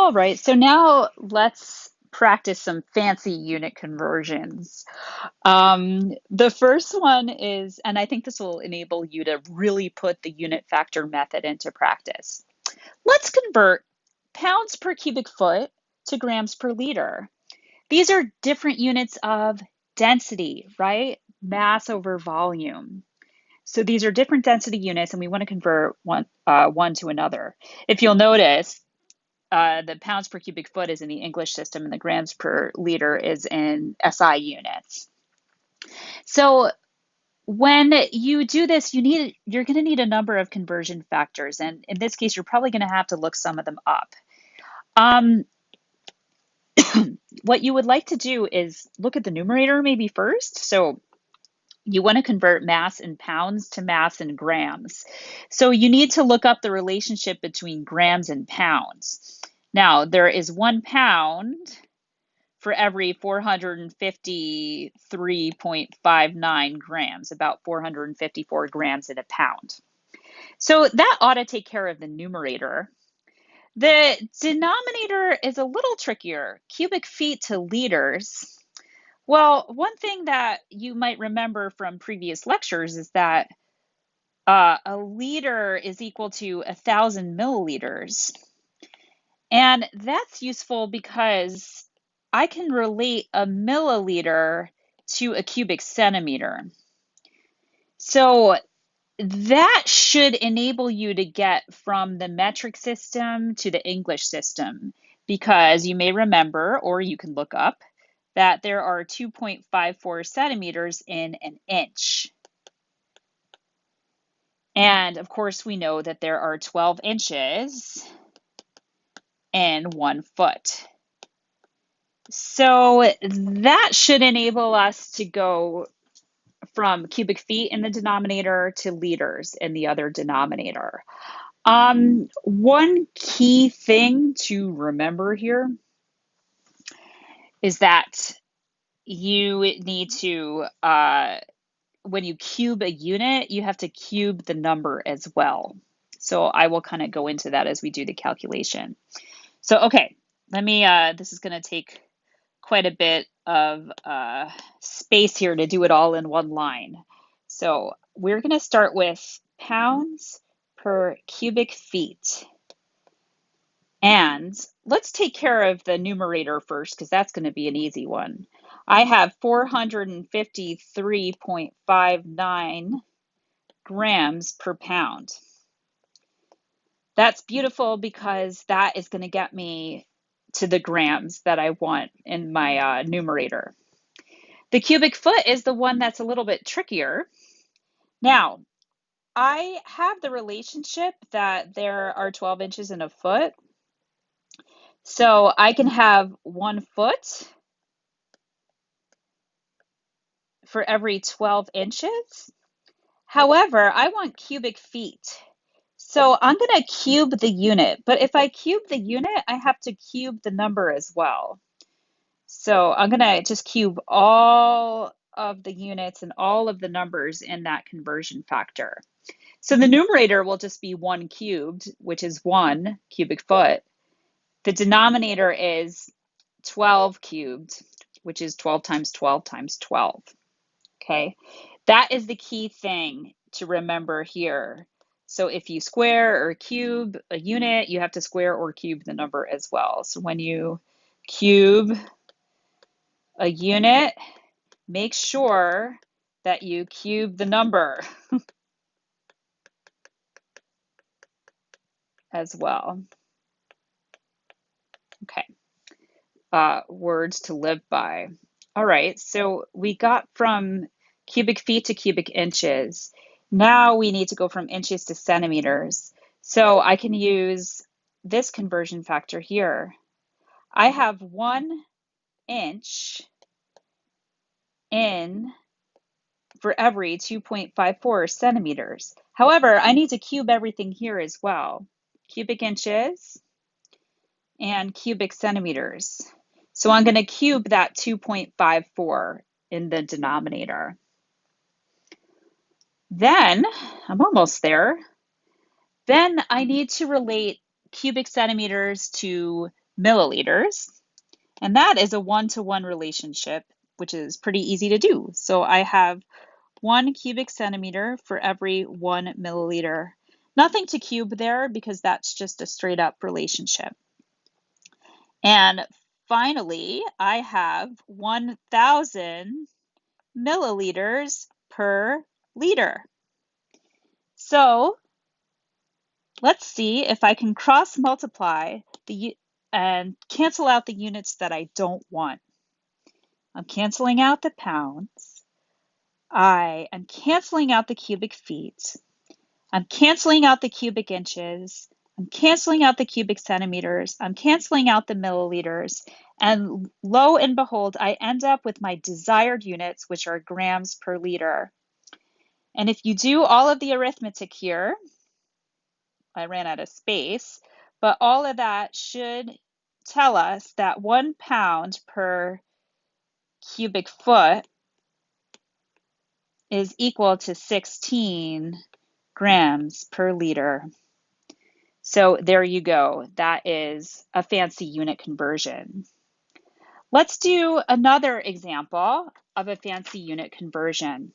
All right, so now let's practice some fancy unit conversions. The first one is, and I think this will enable you to really put the unit factor method into practice. Let's convert pounds per cubic foot to grams per liter. These are different units of density, right? Mass over volume. So these are different density units, and we want to convert one to another. If you'll notice, the pounds per cubic foot is in the English system, and the grams per liter is in SI units. So when you do this, you're going to need a number of conversion factors, and in this case, you're probably going to have to look some of them up. Um, what you would like to do is look at the numerator maybe first. So you want to convert mass in pounds to mass in grams. So you need to look up the relationship between grams and pounds. Now, there is 1 pound for every 453.59 grams, about 454 grams in a pound. So that ought to take care of the numerator. The denominator is a little trickier, cubic feet to liters. Well, one thing that you might remember from previous lectures is that a liter is equal to 1,000 milliliters. And that's useful because I can relate a milliliter to a cubic centimeter. So that should enable you to get from the metric system to the English system, because you may remember, or you can look up, that there are 2.54 centimeters in an inch. And of course, we know that there are 12 inches in 1 foot. So that should enable us to go from cubic feet in the denominator to liters in the other denominator. One key thing to remember here is that you need to, when you cube a unit, you have to cube the number as well. So I will kind of go into that as we do the calculation. So, okay, this is going to take quite a bit of space here to do it all in one line. So we're going to start with pounds per cubic feet. And let's take care of the numerator first, because that's going to be an easy one. I have 453.59 grams per pound. That's beautiful because that is going to get me to the grams that I want in my numerator. The cubic foot is the one that's a little bit trickier. Now, I have the relationship that there are 12 inches in a foot. So I can have 1 foot for every 12 inches. However, I want cubic feet. So I'm going to cube the unit. But if I cube the unit, I have to cube the number as well. So I'm going to just cube all of the units and all of the numbers in that conversion factor. So the numerator will just be 1 cubed, which is 1 cubic foot. The denominator is 12 cubed, which is 12 times 12 times 12. Okay, that is the key thing to remember here. So if you square or cube a unit, you have to square or cube the number as well. So when you cube a unit, make sure that you cube the number as well. Okay, words to live by. All right, so we got from cubic feet to cubic inches. Now we need to go from inches to centimeters. So I can use this conversion factor here. I have 1 inch in for every 2.54 centimeters. However, I need to cube everything here as well. Cubic inches and cubic centimeters. So I'm going to cube that 2.54 in the denominator. Then, I'm almost there. Then I need to relate cubic centimeters to milliliters. And that is a one-to-one relationship, which is pretty easy to do. So I have 1 cubic centimeter for every 1 milliliter. Nothing to cube there because that's just a straight up relationship. And finally, I have 1,000 milliliters per liter. So let's see if I can cross multiply and cancel out the units that I don't want. I'm canceling out the pounds. I am canceling out the cubic feet. I'm canceling out the cubic inches. I'm canceling out the cubic centimeters. I'm canceling out the milliliters. And lo and behold, I end up with my desired units, which are grams per liter. And if you do all of the arithmetic here, I ran out of space, but all of that should tell us that 1 pound per cubic foot is equal to 16 grams per liter. So there you go. That is a fancy unit conversion. Let's do another example of a fancy unit conversion.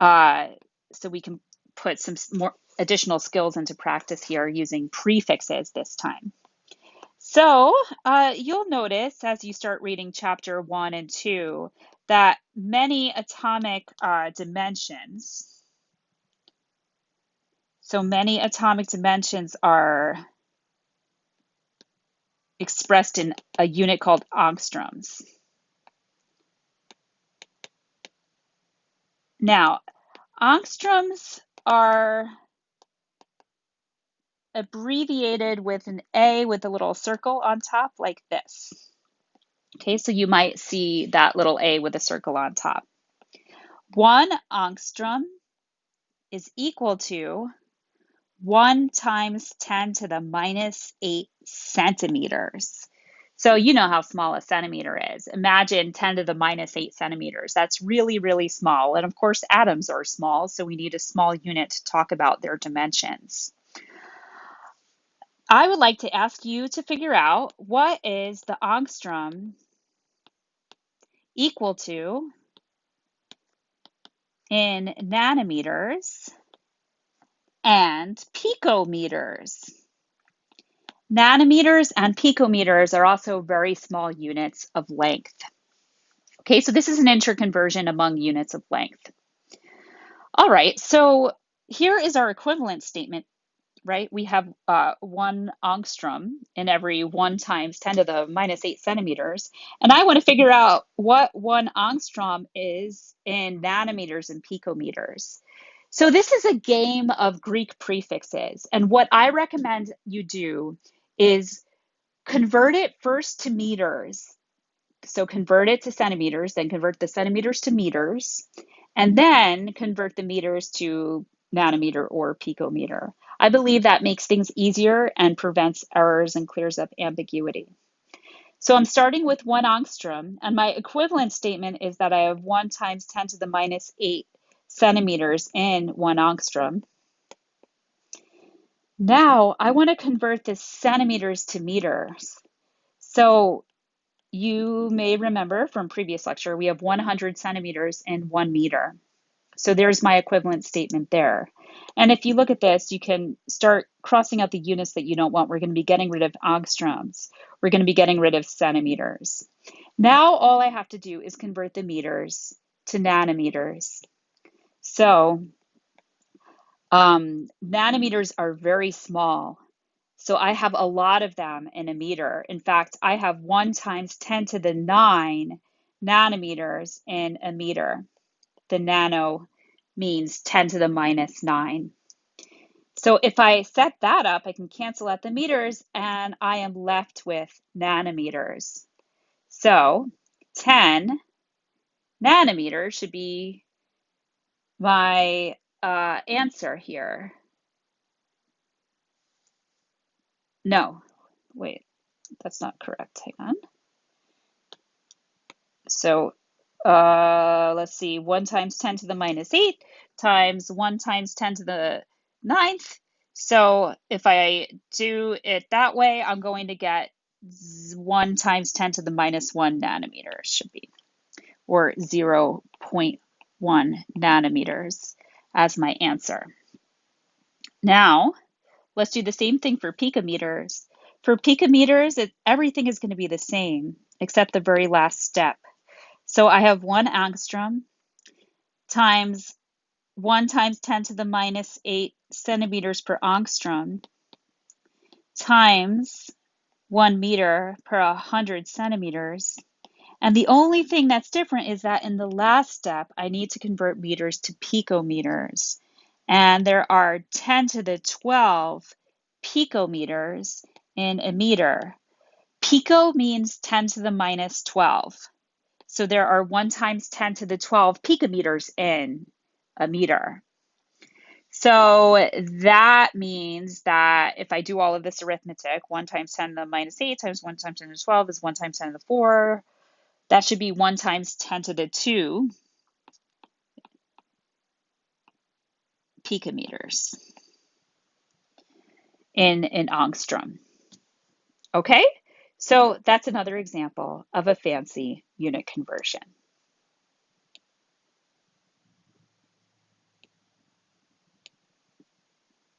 So we can put some more additional skills into practice here using prefixes this time. So you'll notice as you start reading chapter 1 and 2 that many atomic dimensions, are expressed in a unit called angstroms. Now, angstroms are abbreviated with an A with a little circle on top like this. Okay, so you might see that little A with a circle on top. 1 angstrom is equal to 1 times 10 to the minus 8 centimeters. So you know how small a centimeter is. Imagine 10 to the minus 8 centimeters. That's really, really small. And of course, atoms are small, so we need a small unit to talk about their dimensions. I would like to ask you to figure out what is the angstrom equal to in nanometers and picometers. Nanometers and picometers are also very small units of length. Okay, so this is an interconversion among units of length. All right, so here is our equivalent statement, right? We have 1 angstrom in every 1 times 10 to the minus 8 centimeters. And I want to figure out what 1 angstrom is in nanometers and picometers. So this is a game of Greek prefixes. And what I recommend you do is convert it first to meters. So convert it to centimeters, then convert the centimeters to meters, and then convert the meters to nanometer or picometer. I believe that makes things easier and prevents errors and clears up ambiguity. So I'm starting with 1 angstrom, and my equivalent statement is that I have 1 times 10 to the minus 8 centimeters in 1 angstrom. Now I want to convert this centimeters to meters. So you may remember from previous lecture, we have 100 centimeters in 1 meter. So there's my equivalent statement there. And if you look at this, you can start crossing out the units that you don't want. We're going to be getting rid of angstroms. We're going to be getting rid of centimeters. Now all I have to do is convert the meters to nanometers. So nanometers are very small. So I have a lot of them in a meter. In fact, I have 1 times 10 to the 9 nanometers in a meter. The nano means 10 to the minus 9. So if I set that up, I can cancel out the meters and I am left with nanometers. So 10 nanometers should be my answer here. No, wait, that's not correct. Hang on. So let's see, 1 times 10 to the minus 8 times 1 times 10 to the 9th. So if I do it that way, I'm going to get 1 times 10 to the minus 1 nanometers should be, or 0.1 nanometers as my answer. Now, let's do the same thing for picometers. For picometers, everything is going to be the same except the very last step. So I have 1 angstrom times 1 times 10 to the minus 8 centimeters per angstrom times 1 meter per 100 centimeters. And the only thing that's different is that in the last step, I need to convert meters to picometers. And there are 10 to the 12 picometers in a meter. Pico means 10 to the minus 12. So there are 1 times 10 to the 12 picometers in a meter. So that means that if I do all of this arithmetic, 1 times 10 to the minus 8 times 1 times 10 to the 12 is 1 times 10 to the 4. That should be 1 times 10 to the 2 picometers in an angstrom. Okay, so that's another example of a fancy unit conversion.